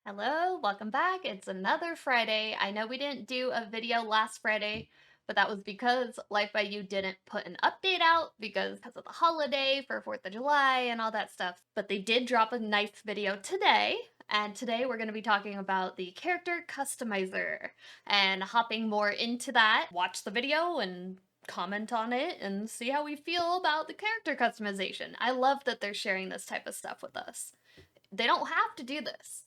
Hello, welcome back. It's another Friday. I know we didn't do a video last Friday, but that was because Life by You didn't put an update out because of the holiday for 4th of July and all that stuff. But they did drop a nice video today, and today we're going to be talking about the character customizer and hopping more into that. Watch the video and comment on it and see how we feel about the character customization. I love that they're sharing this type of stuff with us. They don't have to do this,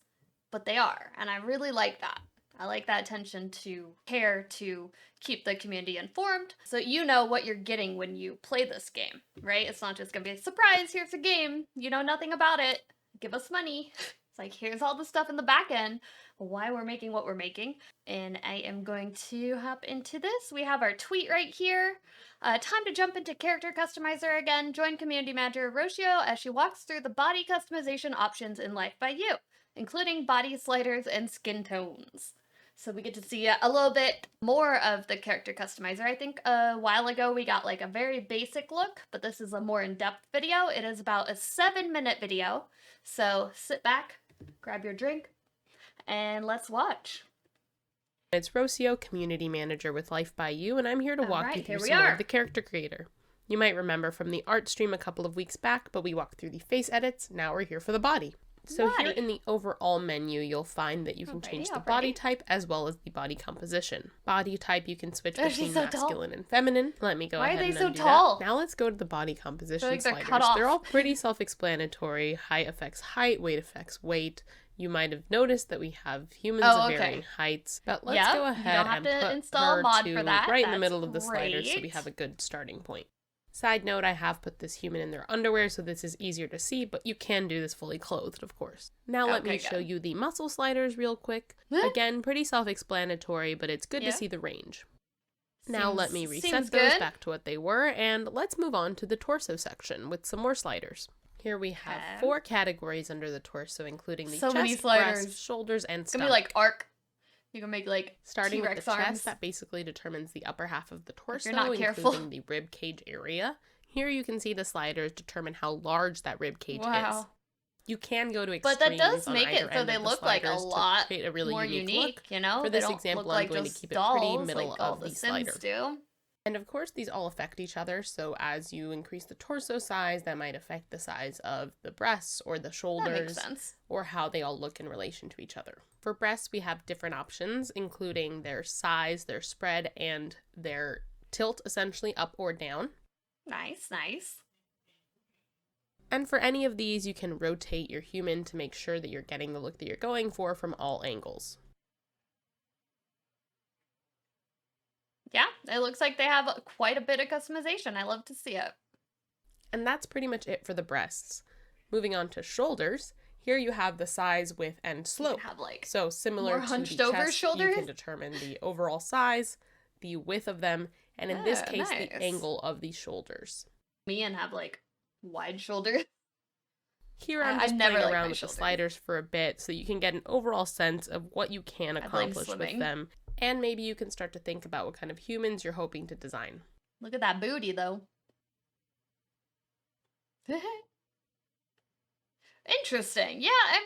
but they are, and I really like that. I like that attention to care to keep the community informed so you know what you're getting when you play this game, right? It's not just gonna be a surprise, here's a game, you know nothing about it, give us money. It's like, here's all the stuff in the back end, why we're making what we're making. And I am going to hop into this. We have our tweet right here. Time to jump into character customizer again. Join community manager Rocio as she walks through the body customization options in Life by You, including body sliders and skin tones. So we get to see a little bit more of the character customizer. I think a while ago we got like a very basic look, but this is a more in-depth video. It is about a 7-minute video. So sit back, grab your drink, and let's watch. It's Rocio, Community Manager with Life by You, and I'm here to walk you through some more of the character creator. You might remember from the art stream a couple of weeks back, but we walked through the face edits. Now we're here for the body. So here in the overall menu, you'll find that you can change the body type as well as the body composition. Body type, you can switch between masculine and feminine. Let me go ahead and undo that. Now let's go to the body composition sliders. They're all pretty self-explanatory. Height affects height, weight affects weight. You might have noticed that we have humans of varying heights, but let's go ahead and put her to right in the middle of the sliders so we have a good starting point. Side note, I have put this human in their underwear so this is easier to see, but you can do this fully clothed, of course. Now let me show you the muscle sliders real quick. Again, pretty self-explanatory, but it's good to see the range. Now let me reset those back to what they were, and let's move on to the torso section with some more sliders. Here we have 4 categories under the torso, including the chest, breast, shoulders, and stomach. It's gonna be like arc. You can make like starting T-Rex with the arms. chest, that basically determines the upper half of the torso, including the rib cage area. Here you can see the sliders determine how large that rib cage is. You can go to extremes, but that does make it so they look like a lot create a really more unique look. You know, for this example, I'm going to keep it pretty middle of the slider. Do. And of course, these all affect each other, so as you increase the torso size, that might affect the size of the breasts or the shoulders, or how they all look in relation to each other. For breasts, we have different options, including their size, their spread, and their tilt, essentially up or down. Nice, nice. And for any of these, you can rotate your human to make sure that you're getting the look that you're going for from all angles. Yeah, it looks like they have quite a bit of customization. I love to see it. And that's pretty much it for the breasts. Moving on to shoulders, here you have the size, width, and slope. So similar to the chest, shoulders, you can determine the overall size, the width of them, and in this case, the angle of the shoulders. Me and have like wide shoulders. Here I'm just playing around with the sliders for a bit so you can get an overall sense of what you can accomplish with them. And maybe you can start to think about what kind of humans you're hoping to design. Look at that booty, though. Interesting. Yeah, I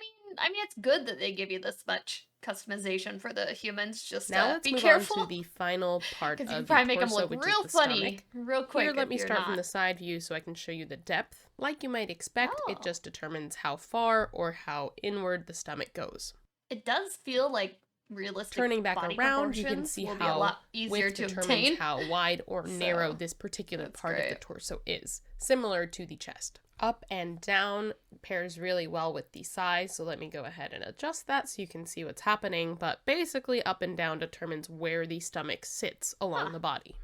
mean, it's good that they give you this much customization for the humans. Just now let's move on to the final part of the torso, probably make them look real funny, real quick. Here, let me start from the side view so I can show you the depth. Like you might expect, it just determines how far or how inward the stomach goes. It does feel like realistic. Turning back around, you can see how width determines how wide or narrow this particular part of the torso is, similar to the chest. Up and down pairs really well with the size, so let me go ahead and adjust that so you can see what's happening, but basically up and down determines where the stomach sits along the body.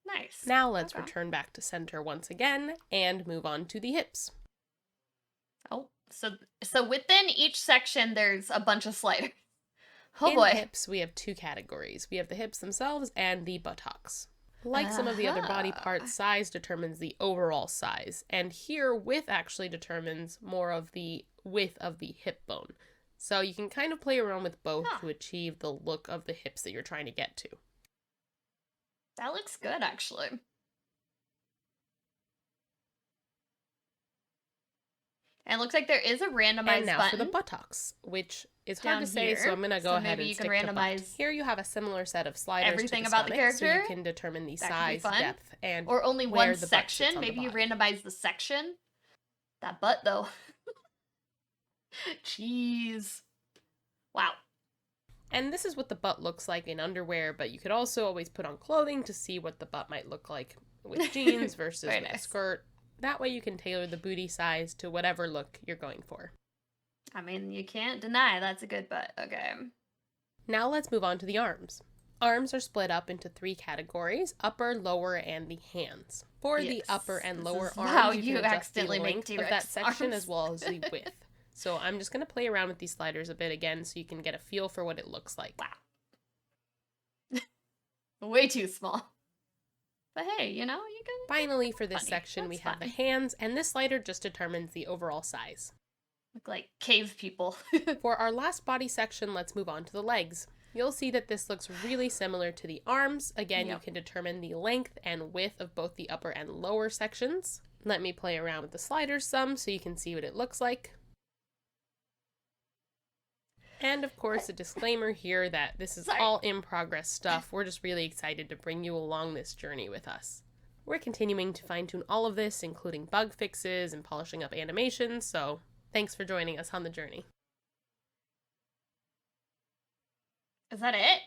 Nice. Now let's return back to center once again and move on to the hips. Oh, so within each section there's a bunch of sliders. In hips, we have 2 categories. We have the hips themselves and the buttocks. Like some of the other body parts, size determines the overall size. And here, width actually determines more of the width of the hip bone. So you can kind of play around with both to achieve the look of the hips that you're trying to get to. That looks good, actually. And it looks like there is a randomized And now for the button buttocks, which is hard down to say, here. so I'm going to go So ahead maybe and you can stick to butt. randomize Here you have a similar set of sliders everything to the about the stomach, so character. you can determine the That could be size, fun. depth, and or only where one the butt section. sits on Maybe the you body. randomize the section. That butt though. Jeez. Wow. And this is what the butt looks like in underwear, but you could also always put on clothing to see what the butt might look like with jeans versus with a skirt. That way you can tailor the booty size to whatever look you're going for. I mean, you can't deny that's a good butt. Okay. Now let's move on to the arms. Arms are split up into 3 categories: upper, lower, and the hands. For the upper and lower arms, you can adjust the length of that section as well as the width. So I'm just going to play around with these sliders a bit again so you can get a feel for what it looks like. Wow. Way too small. But hey, you know, you can... Finally, for this section, we have the hands, and this slider just determines the overall size. Look like cave people. For our last body section, let's move on to the legs. You'll see that this looks really similar to the arms. Again, you can determine the length and width of both the upper and lower sections. Let me play around with the sliders some so you can see what it looks like. And of course, a disclaimer here that this is all in progress stuff. We're just really excited to bring you along this journey with us. We're continuing to fine-tune all of this, including bug fixes and polishing up animations, so thanks for joining us on the journey. Is that it?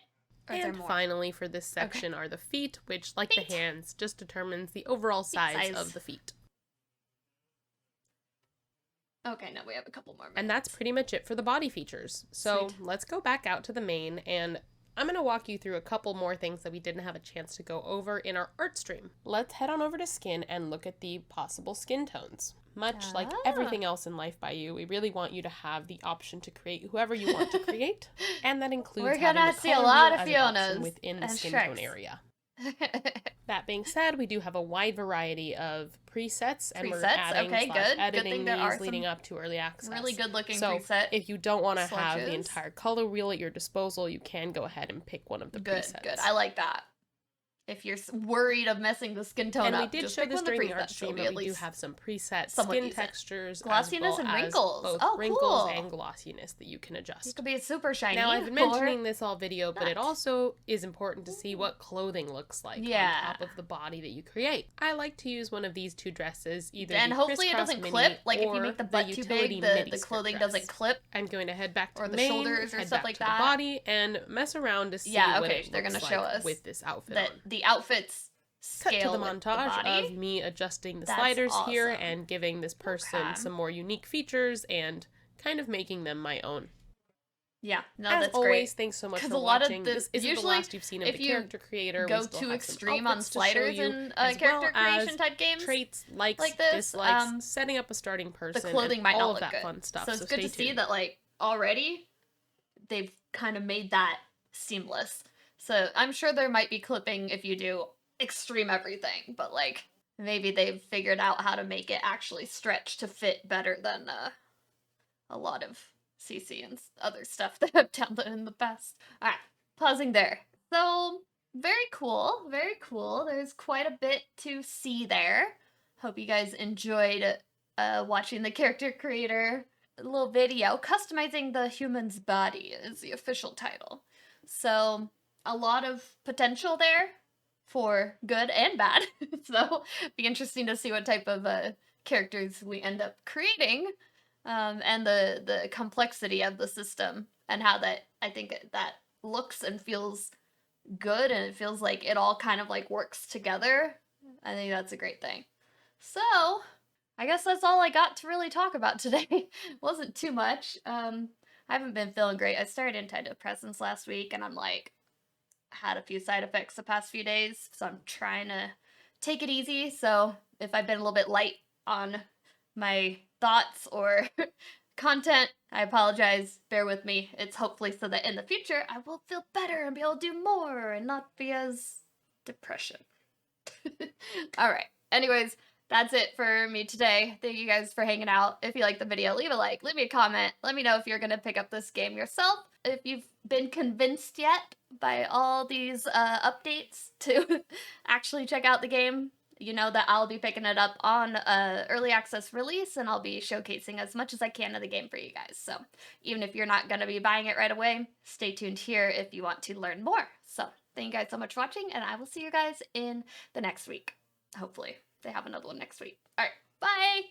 And finally, for this section are the feet, which, like the hands, just determines the overall size of the feet. Okay, now we have a couple more minutes. And that's pretty much it for the body features. So let's go back out to the main, and I'm going to walk you through a couple more things that we didn't have a chance to go over in our art stream. Let's head on over to skin and look at the possible skin tones. Much like everything else in Life by You, we really want you to have the option to create whoever you want to create, and that includes having the color wheel as an option within the skin tone area. That being said, we do have a wide variety of presets, and we're adding editing these leading up to early access. Really good looking so preset. If you don't want to have the entire color wheel at your disposal, you can go ahead and pick one of the presets. Good. I like that. If you're worried of messing the skin tone up, and we did show this during the art stream, but we do have some preset skin textures, glossiness and wrinkles. Both wrinkles and glossiness that you can adjust. It could be super shiny. Now, I've been mentioning this all video, but it also is important to see what clothing looks like on top of the body that you create. I like to use one of these 2 dresses, either and the hopefully it doesn't clip. Like if you make the butt too big, the clothing doesn't clip. I'm going to head back to the shoulders or stuff like that. The body and mess around to see what it looks like with this outfit on. The outfits Cut scale to the montage of me adjusting the sliders here and giving this person some more unique features and kind of making them my own. Yeah, no, As that's always, great. thanks so much for watching. This isn't the last you've seen of the character creator. Go too extreme on sliders in character creation type games, traits, likes, dislikes, setting up a starting person, the clothing might all not of look that good. fun stuff. So it's good to see that like already they've kind of made that seamless. So I'm sure there might be clipping if you do extreme everything, but like maybe they've figured out how to make it actually stretch to fit better than a lot of CC and other stuff that I've downloaded in the past. Alright, pausing there. So, very cool, very cool. There's quite a bit to see there. Hope you guys enjoyed watching the character creator little video. Customizing the human's body is the official title. So, a lot of potential there for good and bad. So, be interesting to see what type of characters we end up creating. And the complexity of the system and how that I think that looks and feels good, and it feels like it all kind of like works together. I think that's a great thing. So I guess that's all I got to really talk about today. Wasn't too much. I haven't been feeling great. I started antidepressants last week, and I'm like had a few side effects the past few days, so I'm trying to take it easy. So if I've been a little bit light on my thoughts or content, I apologize. Bear with me. It's hopefully so that in the future I will feel better and be able to do more and not be as depression. Alright, anyways, that's it for me today. Thank you guys for hanging out. If you liked the video, leave a like, leave me a comment. Let me know if you're gonna pick up this game yourself. If you've been convinced yet by all these updates to actually check out the game. you know that I'll be picking it up on early access release, and I'll be showcasing as much as I can of the game for you guys. So even if you're not going to be buying it right away, stay tuned here if you want to learn more. So thank you guys so much for watching, and I will see you guys in the next week. Hopefully they have another one next week. All right, bye.